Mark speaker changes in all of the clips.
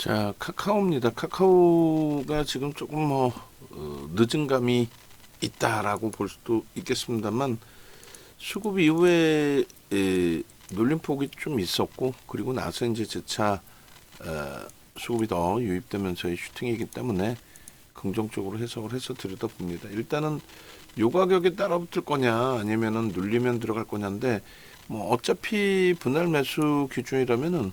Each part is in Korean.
Speaker 1: 자, 카카오입니다. 카카오가 지금 조금 늦은 감이 있다라고 볼 수도 있겠습니다만 수급 이후에 눌림폭이 좀 있었고, 그리고 나서 이제 재차 수급이 더 유입되면서의 슈팅이기 때문에 긍정적으로 해석을 해서 들여다봅니다. 일단은 요 가격에 따라붙을 거냐 아니면은 눌리면 들어갈 거냐인데, 뭐 어차피 분할 매수 기준이라면은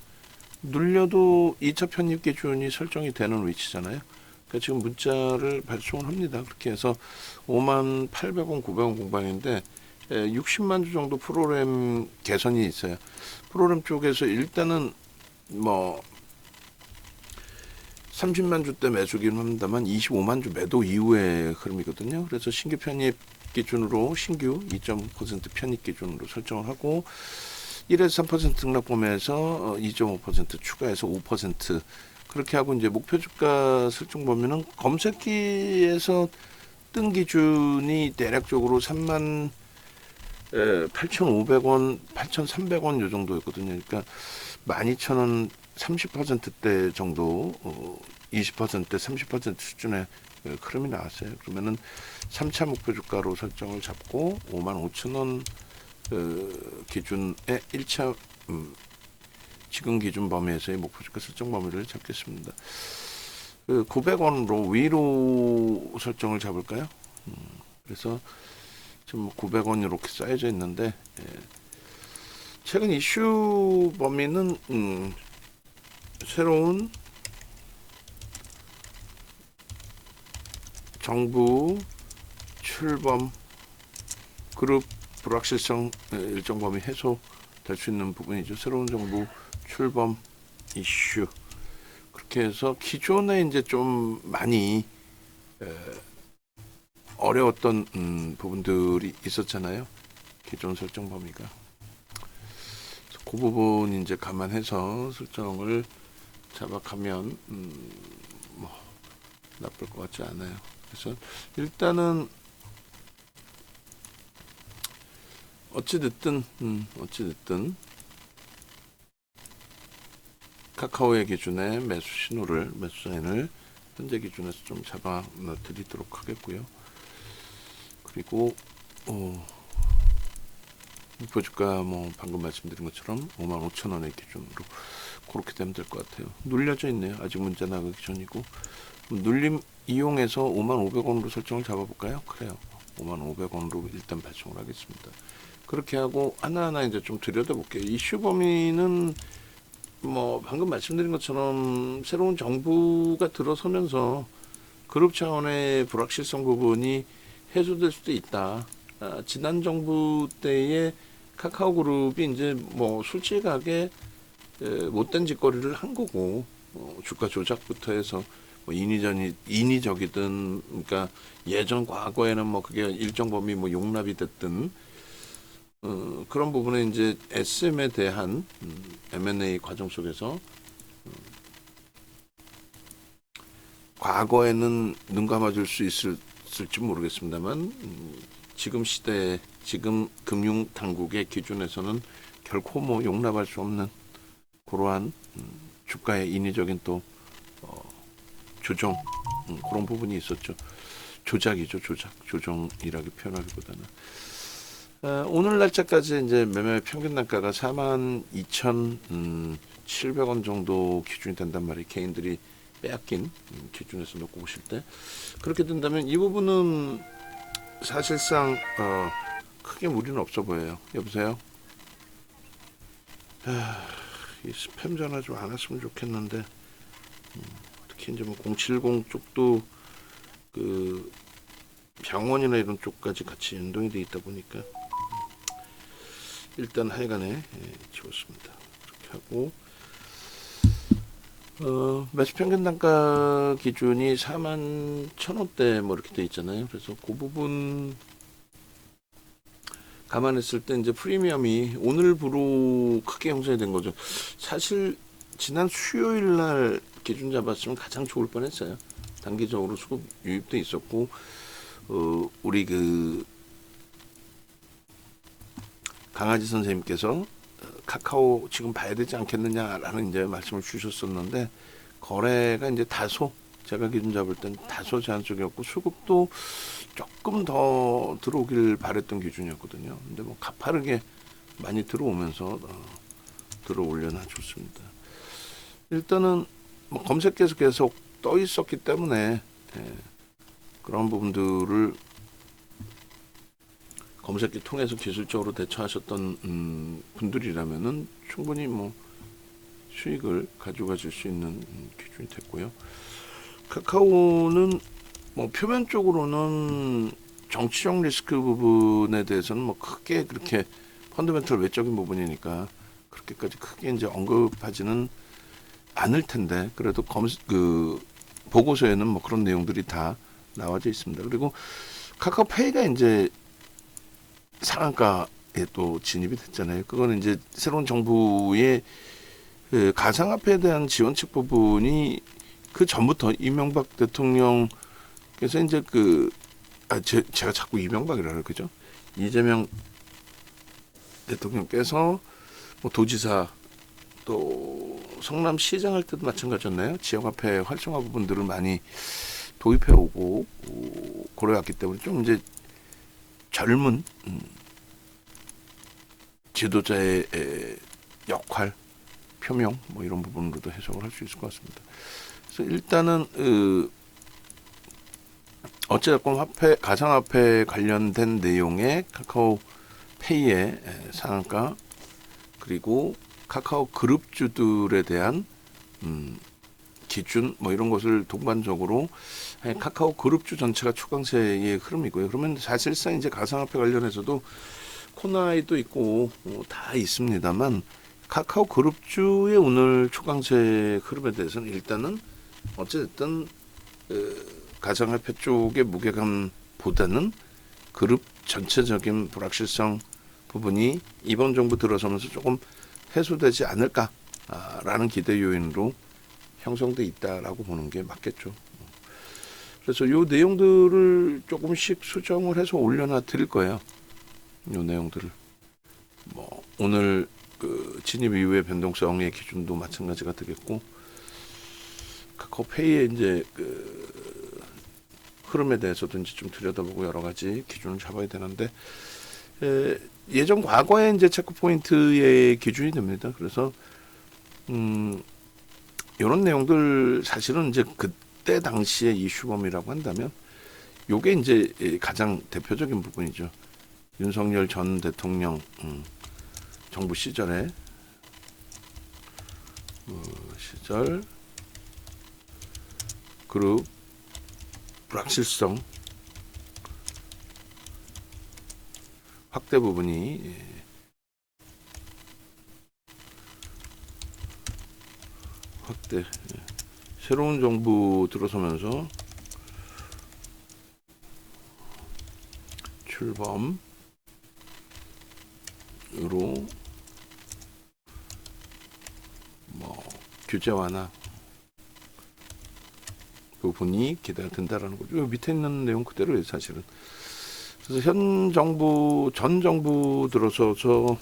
Speaker 1: 눌려도 2차 편입 기준이 설정이 되는 위치잖아요. 그러니까 지금 문자를 발송을 합니다. 그렇게 해서 58,000원, 900원 공방인데 60만 주 정도 프로그램 개선이 있어요. 프로그램 쪽에서 일단은 뭐 30만 주 때 매수긴 합니다만 25만 주 매도 이후의 흐름이거든요. 그래서 신규 편입 기준으로 신규 2.5% 편입 기준으로 설정을 하고 1에서 3% 등락 범위에서 2.5% 추가해서 5% 그렇게 하고, 이제 목표 주가 설정 범위는 검색기에서 뜬 기준이 대략적으로 38,500원, 8,300원 요 정도였거든요. 그러니까 12,000원 30%대 정도, 20%, 30% 수준의 흐름이 나왔어요. 그러면은 3차 목표 주가로 설정을 잡고 55,000원 기준의 1차 지금 기준 범위에서의 목표 주가 설정 범위를 잡겠습니다. 900원으로 위로 설정을 잡을까요? 그래서 지금 900원 이렇게 쌓여져 있는데, 최근 이슈 범위는 새로운 정부 출범 그룹 불확실성 일정 범위 해소될 수 있는 부분이죠. 새로운 정부 출범 이슈. 그렇게 해서 기존에 이제 좀 많이 어려웠던 부분들이 있었잖아요. 기존 설정 범위가. 그 부분 이제 감안해서 설정을 잡아가면 뭐 나쁠 것 같지 않아요. 그래서 일단은 어찌됐든 카카오의 기준에 매수 신호를, 매수 사인을 현재 기준에서 좀 잡아 드리도록 하겠고요. 그리고 목표 주가 뭐 방금 말씀드린 것처럼 55,000원의 기준으로 그렇게 되면 될 것 같아요. 눌려져 있네요. 아직 문자 나가기 전이고. 눌림 이용해서 55,000원으로 설정을 잡아볼까요? 그래요. 55,000원으로 일단 발송을 하겠습니다. 그렇게 하고 하나하나 이제 좀 들여다볼게요. 이슈 범위는 뭐 방금 말씀드린 것처럼 새로운 정부가 들어서면서 그룹 차원의 불확실성 부분이 해소될 수도 있다. 지난 정부 때에 카카오 그룹이 이제 뭐 솔직하게 못된 짓거리를 한 거고, 주가 조작부터 해서 뭐 인위적이든, 그러니까 예전 과거에는 뭐 그게 일정 범위 뭐 용납이 됐든, 그런 부분에 이제 SM에 대한 M&A 과정 속에서 과거에는 눈 감아줄 수 있을지 모르겠습니다만, 지금 시대, 지금 금융 당국의 기준에서는 결코 뭐 용납할 수 없는 그러한 주가의 인위적인 또 조정, 그런 부분이 있었죠. 조작이죠, 조정이라고 표현하기보다는. 오늘 날짜까지 이제 매매 평균 단가가 42,700원 정도 기준이 된단 말이에요. 개인들이 빼앗긴 기준에서 놓고 보실 때. 그렇게 된다면 이 부분은 사실상 크게 무리는 없어 보여요. 여보세요? 이 스팸 전화 좀 안 왔으면 좋겠는데, 특히 이제 뭐 070 쪽도 그 병원이나 이런 쪽까지 같이 연동이 돼 있다 보니까 일단 하여간에 지웠습니다. 그렇게 하고 매수 평균 단가 기준이 41,000원대 뭐 이렇게 돼 있잖아요. 그래서 그 부분 감안했을 때 이제 프리미엄이 오늘부로 크게 형성이 된 거죠. 사실 지난 수요일 날 기준 잡았으면 가장 좋을 뻔했어요. 단기적으로 수급 유입도 있었고, 우리 그 강아지 선생님께서 카카오 지금 봐야 되지 않겠느냐라는 이제 말씀을 주셨었는데, 거래가 이제 다소 제가 기준 잡을 땐 다소 제한적이었고 수급도 조금 더 들어오길 바랬던 기준이었거든요. 근데 뭐 가파르게 많이 들어오면서 들어 올려놔 줬습니다. 일단은 뭐 검색해서 계속 떠 있었기 때문에 그런 부분들을 검색기 통해서 기술적으로 대처하셨던 분들이라면은 충분히 뭐 수익을 가져가실 수 있는 기준이 됐고요. 카카오는 뭐 표면적으로는 정치적 리스크 부분에 대해서는 뭐 크게 그렇게 펀더멘털 외적인 부분이니까 그렇게까지 크게 이제 언급하지는 않을 텐데 그래도 그 보고서에는 뭐 그런 내용들이 다 나와져 있습니다. 그리고 카카오페이가 이제 상한가에 또 진입이 됐잖아요. 그거는 이제 새로운 정부의 그 가상화폐에 대한 지원책 부분이 그 전부터 이명박 대통령께서 이제 제가 자꾸 이명박이라 그러죠. 이재명 대통령께서 뭐 도지사 또 성남시장 할 때도 마찬가지였나요? 지역화폐 활성화 부분들을 많이 도입해 오고 고려했기 때문에 좀 이제 젊은 지도자의 역할, 표명 뭐 이런 부분으로도 해석을 할 수 있을 것 같습니다. 그래서 일단은 어쨌든 가상화폐 관련된 내용의 카카오페이의 상한가 그리고 카카오 그룹주들에 대한 기준 뭐 이런 것을 동반적으로 카카오 그룹주 전체가 초강세의 흐름이고요. 그러면 사실상 이제 가상화폐 관련해서도 코나이도 있고 다 있습니다만 카카오 그룹주의 오늘 초강세 흐름에 대해서는 일단은 어쨌든 가상화폐 쪽의 무게감보다는 그룹 전체적인 불확실성 부분이 이번 정부 들어서면서 조금 해소되지 않을까라는 기대 요인으로 형성돼 있다라고 보는 게 맞겠죠. 그래서 이 내용들을 조금씩 수정을 해서 올려놔 드릴 거예요. 이 내용들을 뭐 오늘 그 진입 이후의 변동성의 기준도 마찬가지가 되겠고 카카오페이의 이제 그 흐름에 대해서도 이제 좀 들여다보고 여러 가지 기준을 잡아야 되는데 예전 과거의 이제 체크 포인트의 기준이 됩니다. 그래서 이런 내용들 사실은 이제 그때 당시의 이슈범이라고 한다면 요게 이제 가장 대표적인 부분이죠. 윤석열 전 대통령 정부 시절에 시절 그룹 불확실성 확대 부분이 확대 새로운 정부 들어서면서 출범으로 뭐 규제 완화 부분이 기대가 된다라는 거죠. 밑에 있는 내용 그대로예요, 사실은. 그래서 전 정부 들어서서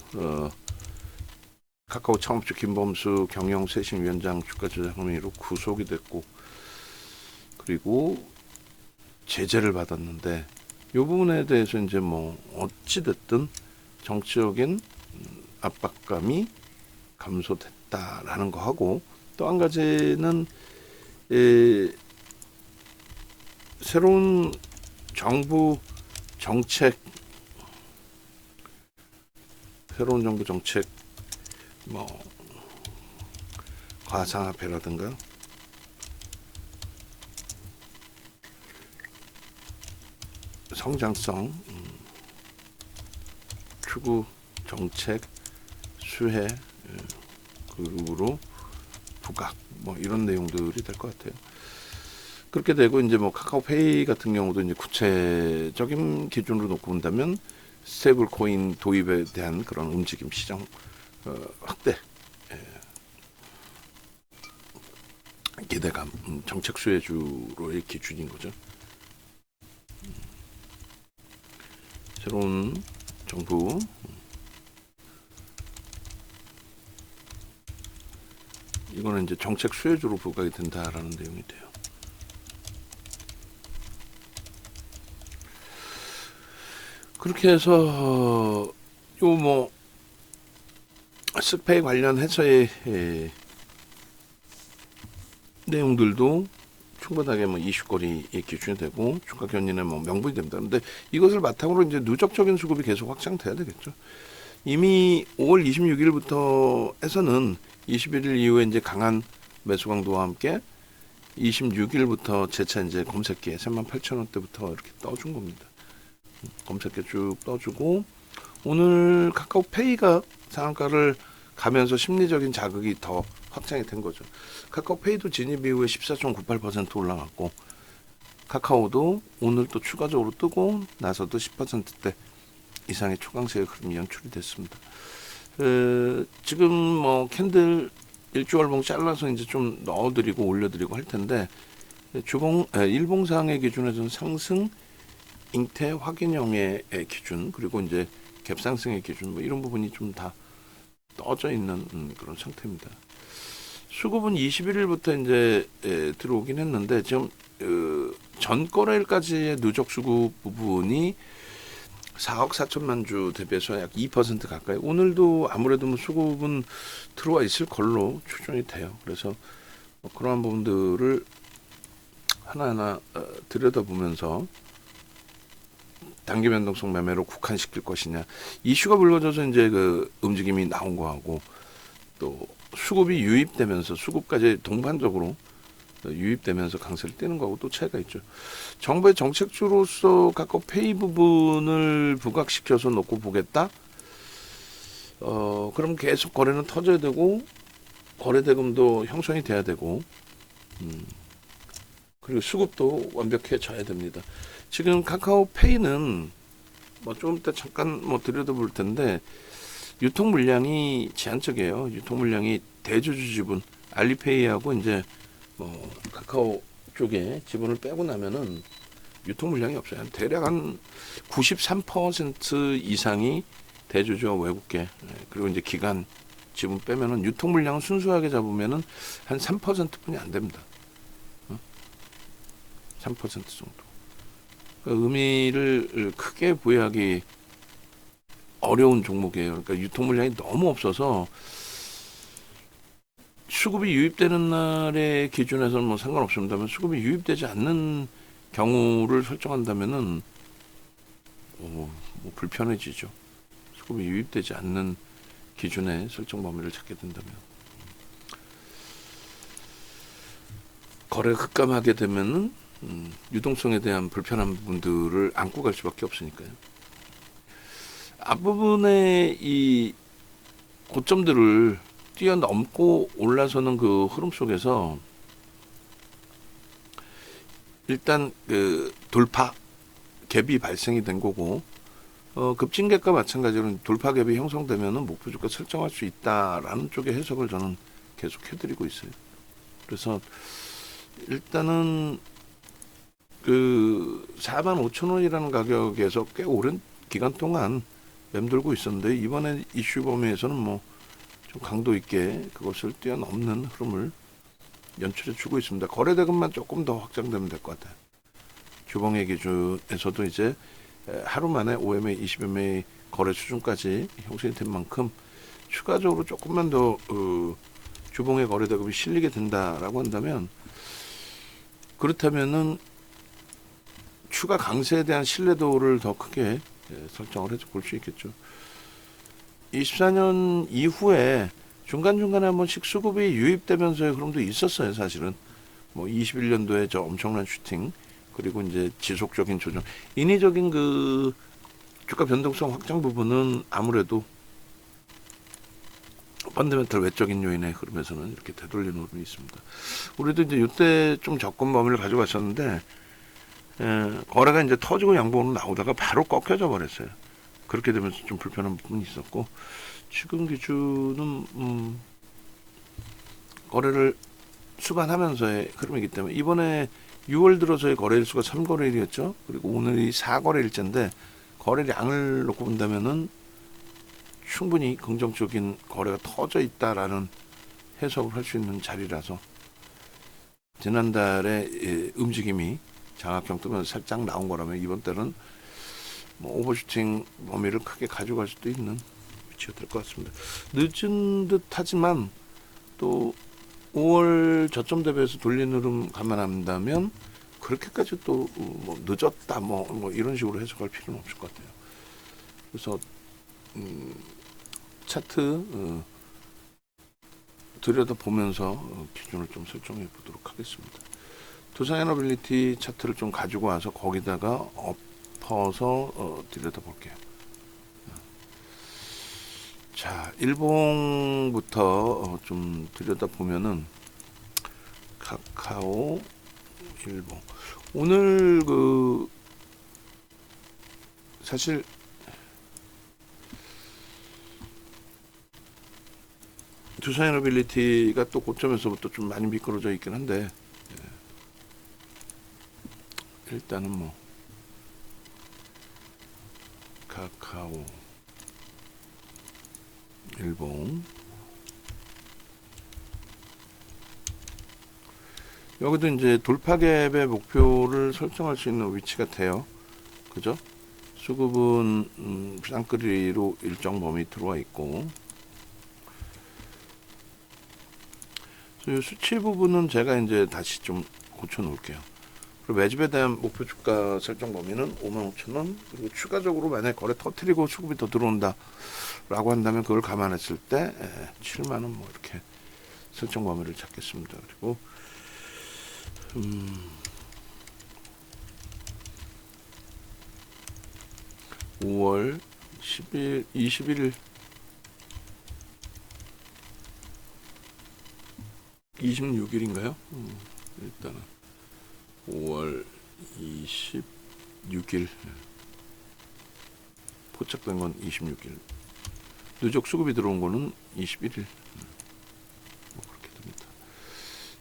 Speaker 1: 카카오 창업주 김범수 경영쇄신위원장 주가 조작 혐의로 구속이 됐고 그리고 제재를 받았는데 이 부분에 대해서 이제 뭐 어찌 됐든 정치적인 압박감이 감소됐다라는 거 하고 또 한 가지는 새로운 정부 정책 뭐 가상화폐라든가 성장성 추구 정책 수혜 그룹으로 부각 뭐 이런 내용들이 될 것 같아요. 그렇게 되고 이제 뭐 카카오페이 같은 경우도 이제 구체적인 기준으로 놓고 본다면 스테이블 코인 도입에 대한 그런 움직임 시장 확대 기대감 정책 수혜주로의 기준인 거죠. 새로운 정부 이거는 이제 정책 수혜주로 부각이 된다라는 내용이 돼요. 그렇게 해서 요 뭐 스페이 관련해서의 내용들도 충분하게 뭐 이슈거리의 기준이 되고 주가 견인에 뭐 명분이 됩니다. 근데 이것을 바탕으로 이제 누적적인 수급이 계속 확장돼야 되겠죠. 이미 5월 26일부터 해서는 21일 이후에 이제 강한 매수 강도와 함께 26일부터 재차 이제 검색기에 38,000원대부터 이렇게 떠준 겁니다. 검색기 쭉 떠주고 오늘 카카오페이가 상한가를 가면서 심리적인 자극이 더 확장이 된 거죠. 카카오페이도 진입 이후에 14.98% 올라갔고 카카오도 오늘 또 추가적으로 뜨고 나서도 10%대 이상의 초강세의 흐름이 연출이 됐습니다. 지금 뭐 캔들 일주월봉 잘라서 이제 좀 넣어드리고 올려드리고 할 텐데 일봉상의 기준에서는 상승, 잉태, 확인형의 기준 그리고 이제 갭상승의 기준 뭐 이런 부분이 좀 다 떠져 있는 그런 상태입니다. 수급은 21일부터 이제 들어오긴 했는데 지금 전 거래일까지의 누적 수급 부분이 4억 4천만 주 대비해서 약 2% 가까이 오늘도 아무래도 뭐 수급은 들어와 있을 걸로 추정이 돼요. 그래서 뭐 그러한 부분들을 하나하나 들여다보면서 단기 변동성 매매로 국한시킬 것이냐 이슈가 불거져서 이제 그 움직임이 나온 거하고 또 수급이 유입되면서 수급까지 동반적으로 유입되면서 강세를 띄는 거하고 또 차이가 있죠. 정부의 정책주로서 카카오페이 부분을 부각시켜서 놓고 보겠다. 그럼 계속 거래는 터져야 되고 거래 대금도 형성이 돼야 되고 그리고 수급도 완벽해져야 됩니다. 지금 카카오페이는 뭐 좀 이따 잠깐 뭐 들여다볼 텐데 유통 물량이 제한적이에요. 유통 물량이 대주주 지분 알리페이하고 이제 뭐 카카오 쪽에 지분을 빼고 나면은 유통 물량이 없어요. 대략 한 93% 이상이 대주주와 외국계 그리고 이제 기관 지분 빼면은 유통 물량은 순수하게 잡으면은 한 3%뿐이 안 됩니다. 3% 정도. 그러니까 의미를 크게 부여하기 어려운 종목이에요. 그러니까 유통 물량이 너무 없어서 수급이 유입되는 날의 기준에서는 뭐 상관없습니다만 수급이 유입되지 않는 경우를 설정한다면은 뭐 불편해지죠. 수급이 유입되지 않는 기준의 설정 범위를 찾게 된다면 거래가 급감하게 되면은 유동성에 대한 불편한 부분들을 안고 갈 수밖에 없으니까요. 앞부분의 이 고점들을 뛰어넘고 올라서는 그 흐름 속에서 일단 그 돌파 갭이 발생이 된 거고 급진갭과 마찬가지로 돌파 갭이 형성되면은 목표 주가 설정할 수 있다라는 쪽의 해석을 저는 계속 해드리고 있어요. 그래서 일단은 그 45,000원이라는 가격에서 꽤 오랜 기간 동안 맴돌고 있었는데 이번에 이슈 범위에서는 뭐 좀 강도 있게 그것을 뛰어넘는 흐름을 연출해 주고 있습니다. 거래 대금만 조금 더 확장되면 될 것 같아요. 주봉의 기준에서도 이제 하루 만에 5MA, 20MA 거래 수준까지 형성이 된 만큼 추가적으로 조금만 더 주봉의 거래 대금이 실리게 된다라고 한다면 그렇다면은 추가 강세에 대한 신뢰도를 더 크게 설정을 해서 볼 수 있겠죠. 24년 이후에 중간중간에 한 번씩 수급이 유입되면서의 흐름도 있었어요, 사실은. 뭐 21년도에 저 엄청난 슈팅, 그리고 이제 지속적인 조정. 인위적인 그 주가 변동성 확장 부분은 아무래도 펀더멘털 외적인 요인의 흐름에서는 이렇게 되돌리는 흐름이 있습니다. 우리도 이제 이때 좀 접근 범위를 가져갔었는데 거래가 이제 터지고 양봉으로 나오다가 바로 꺾여져 버렸어요. 그렇게 되면서 좀 불편한 부분이 있었고 지금 기준은 거래를 수반하면서의 흐름이기 때문에 이번에 6월 들어서의 거래일수가 3거래일이었죠. 그리고 오늘이 4거래일째인데 거래량을 놓고 본다면은 충분히 긍정적인 거래가 터져 있다라는 해석을 할 수 있는 자리라서 지난달에 움직임이 장악형 뜨면서 살짝 나온 거라면 이번 달은 뭐 오버슈팅 범위를 크게 가져갈 수도 있는 위치가 될 것 같습니다. 늦은 듯 하지만 또 5월 저점 대비해서 돌리는 흐름 감안한다면 그렇게까지 또 뭐 늦었다 뭐 이런 식으로 해석할 필요는 없을 것 같아요. 그래서 차트 들여다보면서 기준을 좀 설정해 보도록 하겠습니다. 두산에너빌리티 차트를 좀 가지고 와서 거기다가 엎어서 들여다볼게요. 자, 일봉부터 좀 들여다보면은 카카오 일봉 오늘 사실 두산에너빌리티가 또 고점에서부터 좀 많이 미끄러져 있긴 한데 일단은 뭐 카카오 일봉 여기도 이제 돌파갭의 목표를 설정할 수 있는 위치 같아요. 그죠? 수급은 쌍끌이로 일정 범위 들어와 있고 이 수치 부분은 제가 이제 다시 좀 고쳐 놓을게요. 그리고 매집에 대한 목표 주가 설정 범위는 55,000원 그리고 추가적으로 만약 거래 터트리고 수급이 더 들어온다 라고 한다면 그걸 감안했을 때 7만원 뭐 이렇게 설정 범위를 잡겠습니다. 그리고 5월 10일 21일 26일인가요? 일단은 5월 26일 포착된 건 26일 누적 수급이 들어온 거는 21일 뭐 그렇게 됩니다.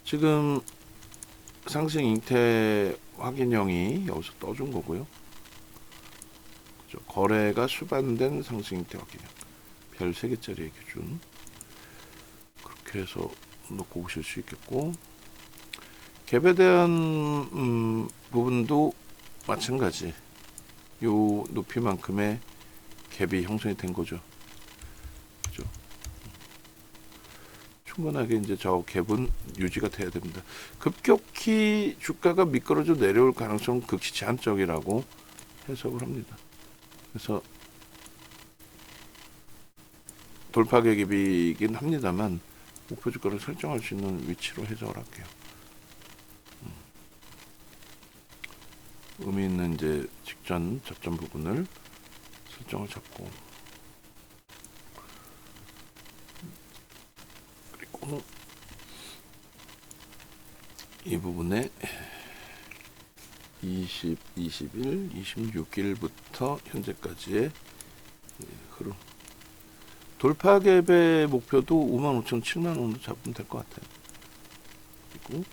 Speaker 1: 지금 상승 잉태 확인형이 여기서 떠준 거고요. 그죠? 거래가 수반된 상승 잉태 확인형 별 3개짜리의 기준 그렇게 해서 놓고 보실 수 있겠고 갭에 대한 부분도 마찬가지 요 높이만큼의 갭이 형성이 된 거죠. 그죠? 충분하게 이제 저 갭은 유지가 돼야 됩니다. 급격히 주가가 미끄러져 내려올 가능성은 극히 제한적이라고 해석을 합니다. 그래서 돌파 갭이긴 합니다만 목표 주가를 설정할 수 있는 위치로 해석을 할게요. 의미 있는 이제 직전 저점 부분을 설정을 잡고 그리고 이 부분에 20, 21, 26일부터 현재까지의 흐름 돌파갭의 목표도 55,000, 7만원으로 잡으면 될 것 같아요. 그리고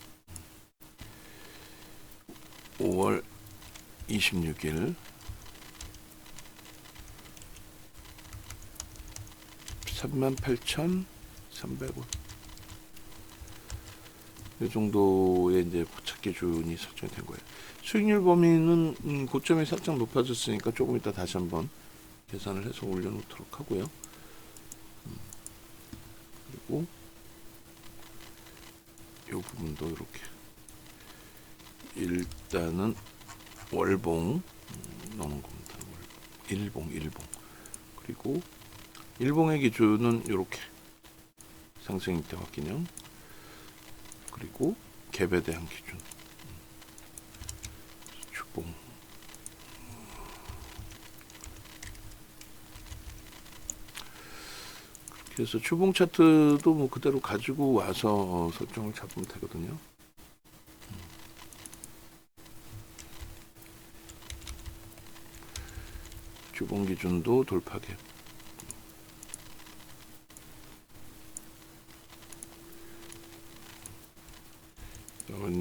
Speaker 1: 5월 26일 38,300원 이 정도의 이제 포착 기준이 설정이 된 거예요. 수익률 범위는 고점이 살짝 높아졌으니까 조금 이따 다시 한번 계산을 해서 올려놓도록 하고요. 그리고 이 부분도 이렇게 일단은 월봉 넣는 겁니다. 일봉 그리고 일봉의 기준은 이렇게 상승 잉태 확인형 그리고 갭에 대한 기준 주봉 그렇게 해서 주봉 차트도 뭐 그대로 가지고 와서 설정을 잡으면 되거든요. 주봉 기준도 돌파갭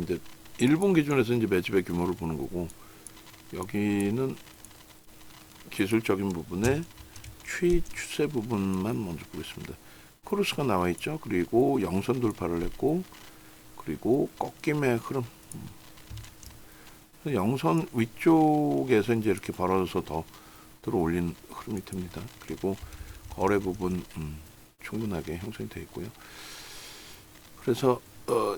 Speaker 1: 이제 일본 기준에서 이제 매집의 규모를 보는 거고 여기는 기술적인 부분에 추세 부분만 먼저 보겠습니다. 크로스가 나와 있죠. 그리고 영선 돌파를 했고, 그리고 꺾임의 흐름. 영선 위쪽에서 이제 이렇게 벌어져서 더 들어올린 흐름이 됩니다. 그리고 거래 부분 충분하게 형성이 되어 있고요. 그래서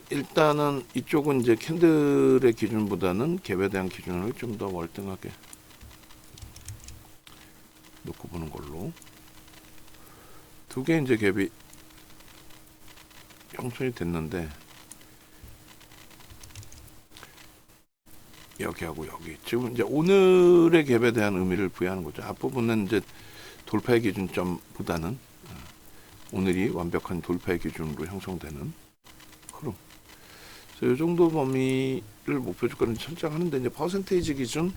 Speaker 1: 일단은 이쪽은 이제 캔들의 기준보다는 갭에 대한 기준을 좀 더 월등하게 놓고 보는 걸로. 두 개 이제 갭이 형성이 됐는데, 여기하고 여기 지금 이제 오늘의 갭에 대한 의미를 부여하는 거죠. 앞부분은 이제 돌파의 기준점보다는 오늘이 완벽한 돌파의 기준으로 형성되는 흐름. 그래서 이 정도 범위를 목표 주가는 설정하는데, 이제 퍼센테이지 기준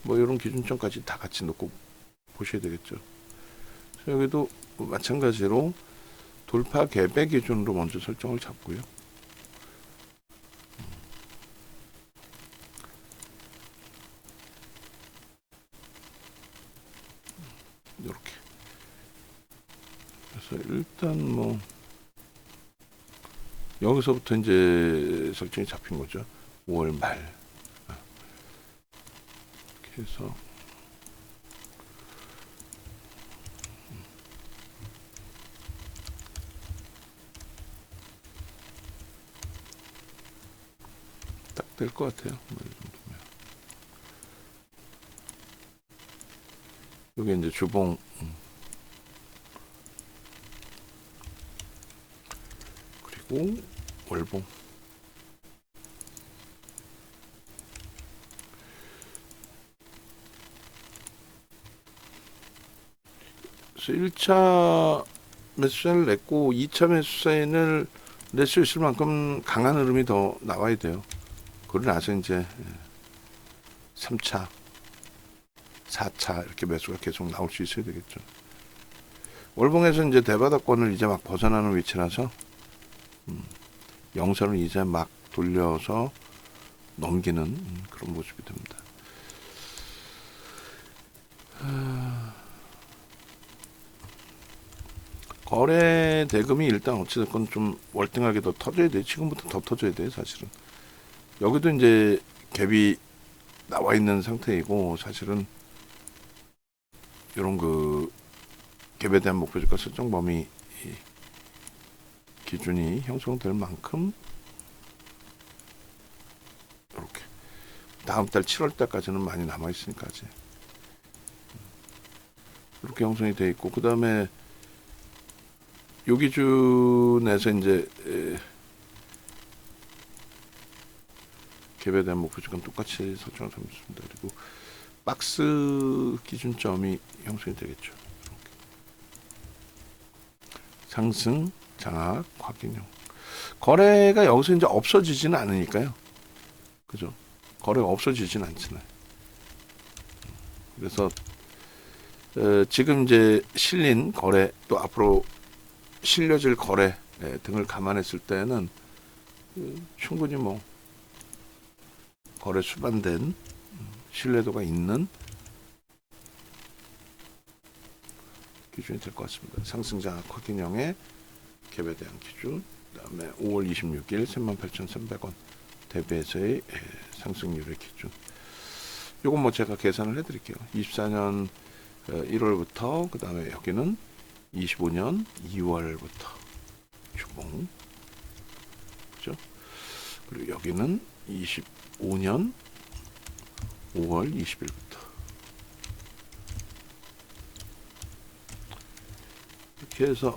Speaker 1: 뭐 이런 기준점까지 다 같이 놓고 보셔야 되겠죠. 여기도 마찬가지로 돌파 갭의 기준으로 먼저 설정을 잡고요. 이렇게. 그래서 일단 뭐 여기서부터 이제 설정이 잡힌 거죠. 5월 말. 이렇게 해서 딱 될 것 같아요. 뭐 이 정도면. 여기 이제 주봉. 그리고 월봉. 그래서 1차 매수세를 냈고 2차 매수세를 낼 수 있을 만큼 강한 흐름이 더 나와야 돼요. 그러고 나서 이제 3차, 4차 이렇게 매수가 계속 나올 수 있어야 되겠죠. 월봉에서 이제 대바닥권을 이제 막 벗어나는 위치라서 영선을 이제 막 돌려서 넘기는 그런 모습이 됩니다. 거래 대금이 일단 어찌됐건 좀 월등하게 더 터져야 돼. 지금부터 더 터져야 돼, 사실은. 여기도 이제 갭이 나와 있는 상태이고, 사실은 이런 그 갭에 대한 목표주가 설정 범위 기준이 형성될 만큼 이렇게 다음 달 7월 달까지는 많이 남아 있으니까 아직 이렇게 형성이 돼 있고, 그 다음에 요 기준에서 이제 갭에 대한 목표주가는 똑같이 설정을 하고 있습니다. 그리고 박스 기준점이 형성이 되겠죠. 이렇게. 상승, 장악, 확인형. 거래가 여기서 이제 없어지지는 않으니까요. 그죠? 거래가 없어지지는 않잖아요. 그래서 지금 이제 실린 거래, 또 앞으로 실려질 거래 등을 감안했을 때는 충분히 뭐 거래 수반된 신뢰도가 있는 기준이 될 것 같습니다. 상승장악 확인형의 갭에 대한 기준, 그 다음에 5월 26일 38,300원 대비해서의 상승률의 기준. 요건 뭐 제가 계산을 해드릴게요. 24년 1월부터 그 다음에 여기는 25년 2월부터 주봉, 그죠? 그리고 여기는 25년 5월 20일부터 이렇게 해서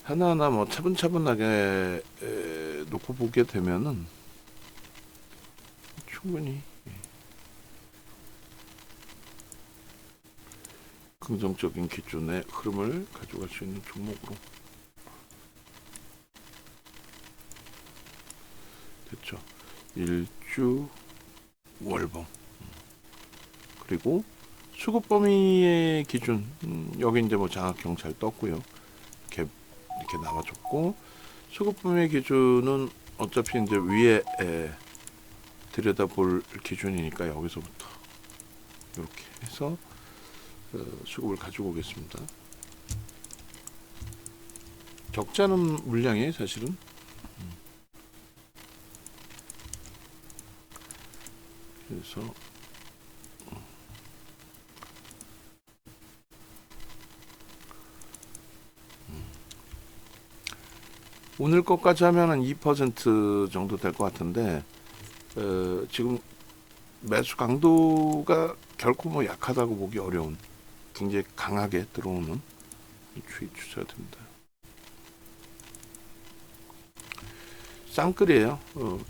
Speaker 1: 하나하나 뭐 차분차분하게 놓고 보게 되면은 충분히 긍정적인 기준의 흐름을 가져갈 수 있는 종목으로 됐죠. 일주 월봉. 그리고 수급 범위의 기준, 여기 이제 뭐 장악형 잘 떴고요. 갭 이렇게 나와줬고, 수급 범위의 기준은 어차피 이제 위에 들여다볼 기준이니까 여기서부터 이렇게 해서 수급을 가지고 오겠습니다. 적지 않은 물량이에요 사실은. 그래서 오늘 것까지 하면은 2% 정도 될 것 같은데 지금 매수 강도가 결코 뭐 약하다고 보기 어려운 굉장히 강하게 들어오는 추이 추세가 됩니다. 쌍끌이에요.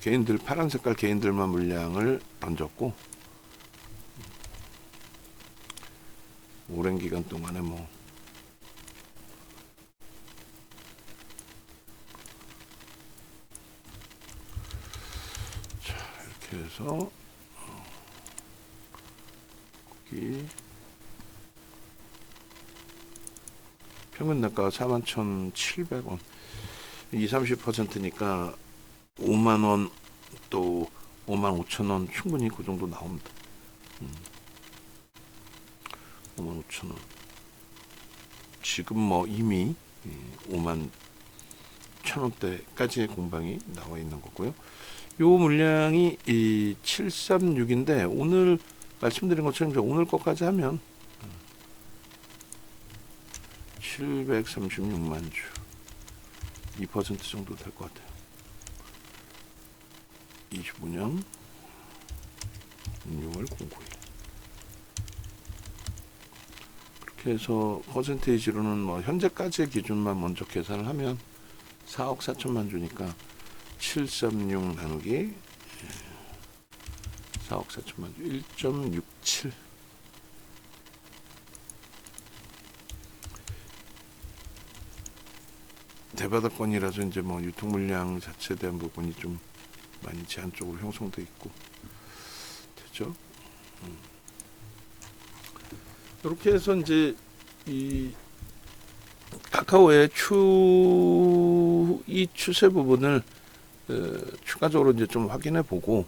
Speaker 1: 개인들 파란 색깔 개인들만 물량을 던졌고 오랜 기간 동안에 뭐 자, 이렇게 해서 여기 평균 단가가 41,700원 20-30%니까 5만원 또 55,000원 충분히 그 정도 나옵니다. 55,000원 지금 뭐 이미 51,000원대까지의 공방이 나와 있는 거고요. 요 물량이 이 736인데 오늘 말씀드린 것처럼 오늘 것까지 하면 736만 주 2% 정도 될 것 같아요. 25년 6월 09일 그렇게 해서 퍼센테이지로는 뭐 현재까지의 기준만 먼저 계산을 하면 4억 4천만 주니까 736 나누기 4억 4천만 주 1.67 대바닥권이라서 이제 뭐 유통 물량 자체에 대한 부분이 좀 많이 제한적으로 형성돼 있고 됐죠. 이렇게 해서 이제 이 카카오의 이 추세 부분을 추가적으로 이제 좀 확인해 보고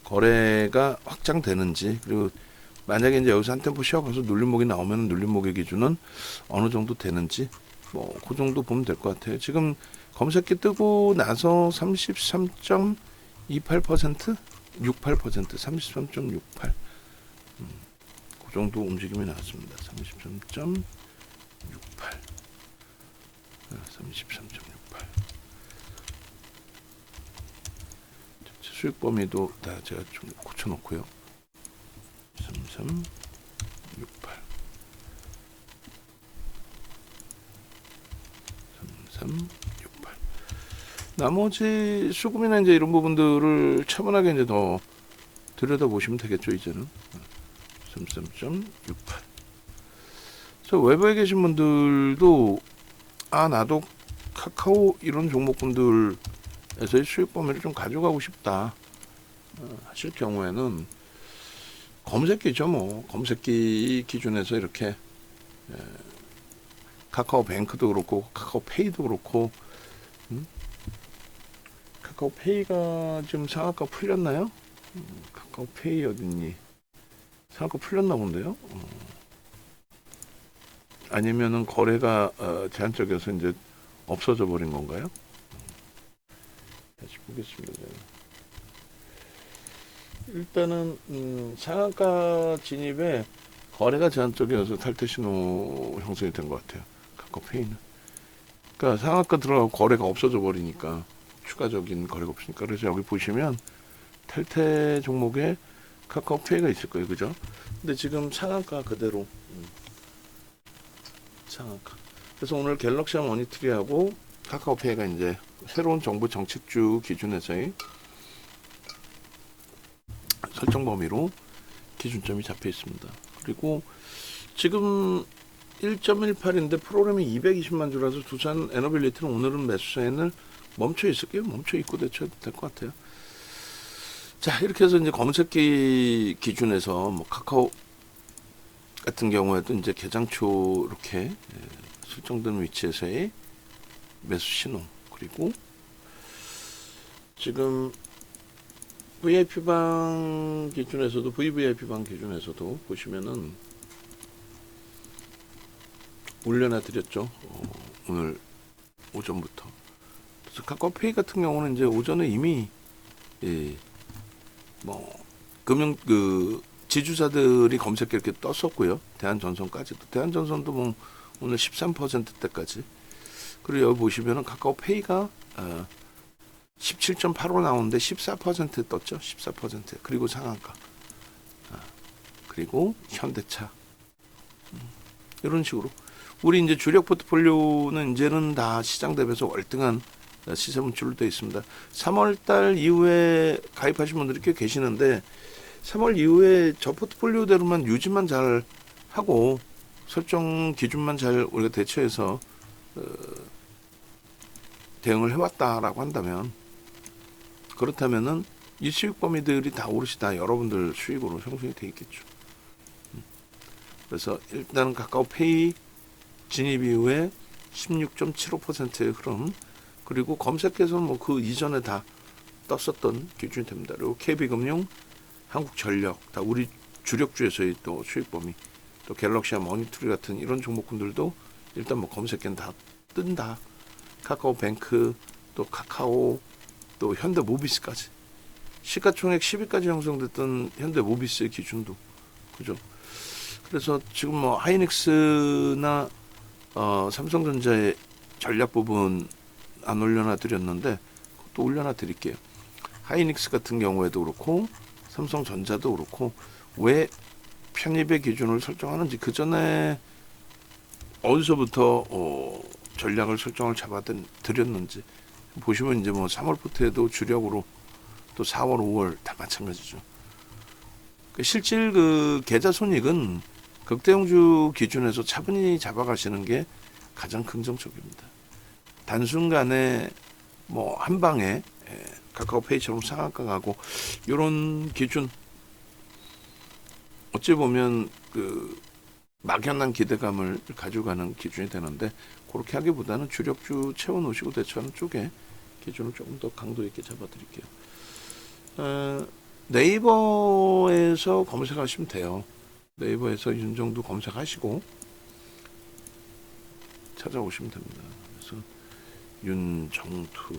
Speaker 1: 거래가 확장되는지 그리고 만약에 이제 여기서 한 템포 쉬어가서 눌림목이 나오면 눌림목의 기준은 어느 정도 되는지 뭐 그 정도 보면 될 것 같아요. 지금 검색기 뜨고 나서 33.28% 68% 33.68 그 정도 움직임이 나왔습니다. 33.68 33.68 수익 범위도 다 제가 좀 고쳐놓고요. 3368 3368 나머지 수급이나 이제 이런 부분들을 차분하게 이제 더 들여다 보시면 되겠죠. 이제는 33.68 그래서 외부에 계신 분들도 나도 카카오 이런 종목군들에서의 수익 범위를 좀 가져가고 싶다 하실 경우에는 검색기죠. 뭐 검색기 기준에서 이렇게 카카오뱅크도 그렇고 카카오페이도 그렇고 카카오페이가 지금 상한가 풀렸나요? 카카오페이 어딨니? 상한가 풀렸나 본데요. 아니면은 거래가 제한적이어서 이제 없어져 버린 건가요? 다시 보겠습니다. 일단은 상한가 진입에 거래가 제한적이어서 탈퇴 신호 형성이 된 것 같아요. 카카오페이는. 그러니까 상한가 들어가고 거래가 없어져 버리니까 추가적인 거래가 없으니까 그래서 여기 보시면 탈퇴 종목에 카카오페이가 있을 거예요. 그죠? 근데 지금 상한가 그대로 상한가. 그래서 오늘 갤럭시와 머니트리하고 카카오페이가 이제 새로운 정부 정책주 기준에서의 설정 범위로 기준점이 잡혀 있습니다. 그리고 지금 1.18인데 프로그램이 220만 주라서 두산 에너빌리티는 오늘은 매수 사인을 멈춰 있을게요. 멈춰 있고 대처해도 될 것 같아요. 자, 이렇게 해서 이제 검색기 기준에서 뭐 카카오 같은 경우에도 이제 개장초 이렇게 설정된 위치에서의 매수 신호 그리고 지금 VIP방 기준에서도 VVIP방 기준에서도 보시면은 올려놔 드렸죠. 오늘 오전부터. 그래서 카카오페이 같은 경우는 이제 오전에 이미 예, 뭐 금융 지주사들이 검색에 이렇게 떴었고요. 대한전선까지도. 대한전선도 뭐 오늘 13%대까지. 그리고 여기 보시면은 카카오페이가 17.85 나오는데 14% 떴죠. 14%. 그리고 상한가. 그리고 현대차. 이런 식으로 우리 이제 주력 포트폴리오는 이제는 다 시장 대비해서 월등한 시세 문출로 되어 있습니다. 3월달 이후에 가입하신 분들이 꽤 계시는데 3월 이후에 저 포트폴리오대로만 유지만 잘 하고 설정 기준만 잘 우리가 대처해서 대응을 해왔다라고 한다면, 그렇다면은 이 수익 범위들이 다 오롯이 다 여러분들 수익으로 형성이 되어 있겠죠. 그래서 일단은 카카오페이 진입 이후에 16.75%의 흐름, 그리고 검색해서는 뭐 그 이전에 다 떴었던 기준이 됩니다. 그리고 KB금융, 한국전력, 다 우리 주력주에서의 또 수익 범위, 또 갤럭시와 머니투리 같은 이런 종목군들도 일단 뭐 검색엔 다 뜬다. 카카오뱅크, 또 카카오, 또 현대모비스까지. 시가총액 10위까지 형성됐던 현대모비스의 기준도, 그죠? 그래서 지금 뭐 하이닉스나 삼성전자의 전략 부분 안 올려놔 드렸는데 또 올려놔 드릴게요. 하이닉스 같은 경우에도 그렇고 삼성전자도 그렇고 왜 편입의 기준을 설정하는지, 그 전에 어디서부터 전략을 설정을 잡아 드렸는지 보시면 이제 뭐 3월부터에도 주력으로, 또 4월, 5월 다 마찬가지죠. 실질 그 계좌 손익은 극대형주 기준에서 차분히 잡아가시는 게 가장 긍정적입니다. 단순간에 뭐 한 방에 카카오페이처럼 상한가 가고 이런 기준, 어찌 보면 그 막연한 기대감을 가져가는 기준이 되는데, 그렇게 하기보다는 주력주 채워놓으시고 대처하는 쪽에 기준을 조금 더 강도 있게 잡아드릴게요. 네이버에서 검색하시면 돼요. 네이버에서 윤정두 검색하시고 찾아오시면 됩니다. 그래서 윤정두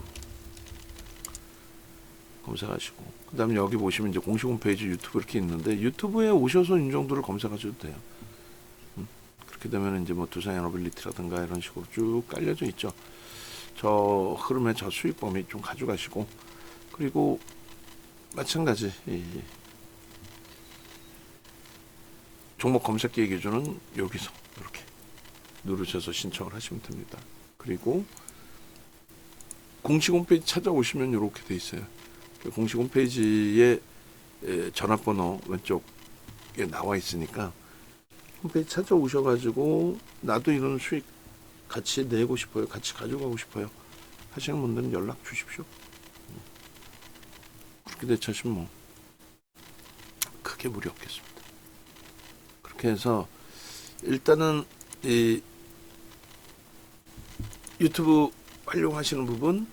Speaker 1: 검색하시고, 그 다음에 여기 보시면 이제 공식 홈페이지 유튜브 이렇게 있는데, 유튜브에 오셔서 윤정두를 검색하셔도 돼요. 그렇게 되면 이제 뭐 두산에너빌리티라든가 이런 식으로 쭉 깔려져 있죠. 저 흐름에 저 수익 범위 좀 가져가시고, 그리고 마찬가지 종목 검색기 기준은 여기서 이렇게 누르셔서 신청을 하시면 됩니다. 그리고 공식 홈페이지 찾아오시면 이렇게 돼 있어요. 공식 홈페이지에 전화번호 왼쪽에 나와 있으니까 홈페이지 찾아오셔가지고 나도 이런 수익 같이 내고 싶어요, 같이 가져가고 싶어요 하시는 분들은 연락 주십시오. 그렇게 대처하시면 뭐 크게 무리 없겠습니다. 그렇게 해서 일단은 이 유튜브 활용하시는 부분,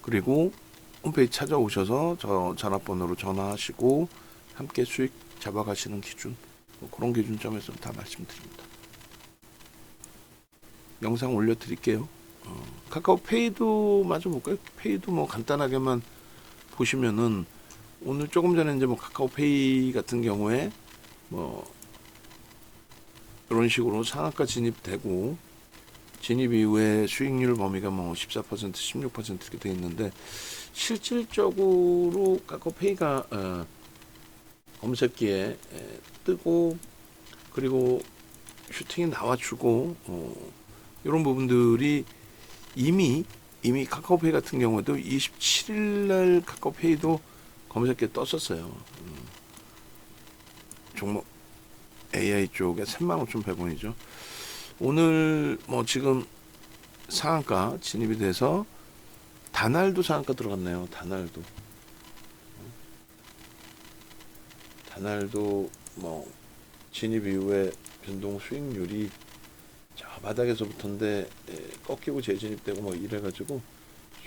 Speaker 1: 그리고 홈페이지 찾아오셔서 저 전화번호로 전화하시고 함께 수익 잡아가시는 기준, 뭐 그런 기준점에서 다 말씀드립니다. 영상 올려드릴게요. 카카오페이도 마저 볼까요? 페이도 뭐 간단하게만 보시면은 오늘 조금 전에 이제 뭐 카카오페이 같은 경우에 뭐 이런 식으로 상한가 진입되고, 진입 이후에 수익률 범위가 뭐 14%, 16% 이렇게 되어 있는데, 실질적으로 카카오페이가 검색기에 뜨고, 그리고 슈팅이 나와주고 이런 부분들이 이미 카카오페이 같은 경우에도 27일날 카카오페이도 검색기에 떴었어요. 종목 AI 쪽에 35,100원이죠. 오늘 뭐 지금 상한가 진입이 돼서 다날도 상한가 들어갔네요. 다날도 뭐 진입 이후에 변동 수익률이 저 바닥에서부터인데 꺾이고 재진입되고 뭐 이래가지고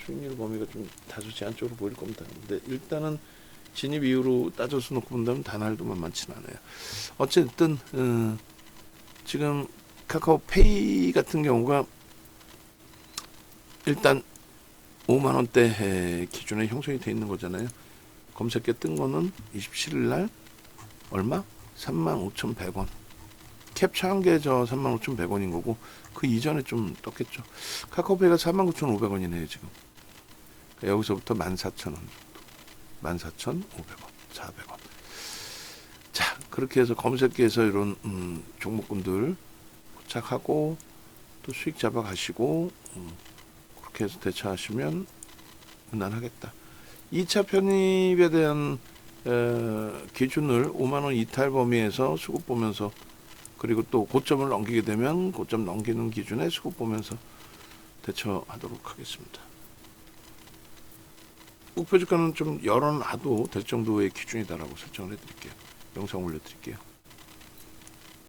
Speaker 1: 수익률 범위가 좀 다소 제한적으로 보일 겁니다. 근데 일단은 진입 이후로 따져서 놓고 본다면 다날도 만만치는 않아요. 어쨌든 지금 카카오페이 같은 경우가 일단 5만 원대 기준에 형성이 돼 있는 거잖아요. 검색에 뜬 거는 27일 날 얼마? 35,100원. 캡처 한 게 저 35,100원인 거고 그 이전에 좀 떴겠죠. 카카오페이가 49,500원이네요 지금. 그러니까 여기서부터 14,000원 정도. 14,500원, 400원. 자, 그렇게 해서 검색기에서 이런 종목군들 포착하고 또 수익 잡아가시고 그렇게 해서 대처하시면 무난하겠다. 2차 편입에 대한 기준을 5만원 이탈 범위에서 수급 보면서 그리고 또 고점을 넘기게 되면 고점 넘기는 기준에 수급 보면서 대처하도록 하겠습니다. 목표 주가는 좀 열어놔도 될 정도의 기준이다라고 설정을 해드릴게요. 영상 올려드릴게요.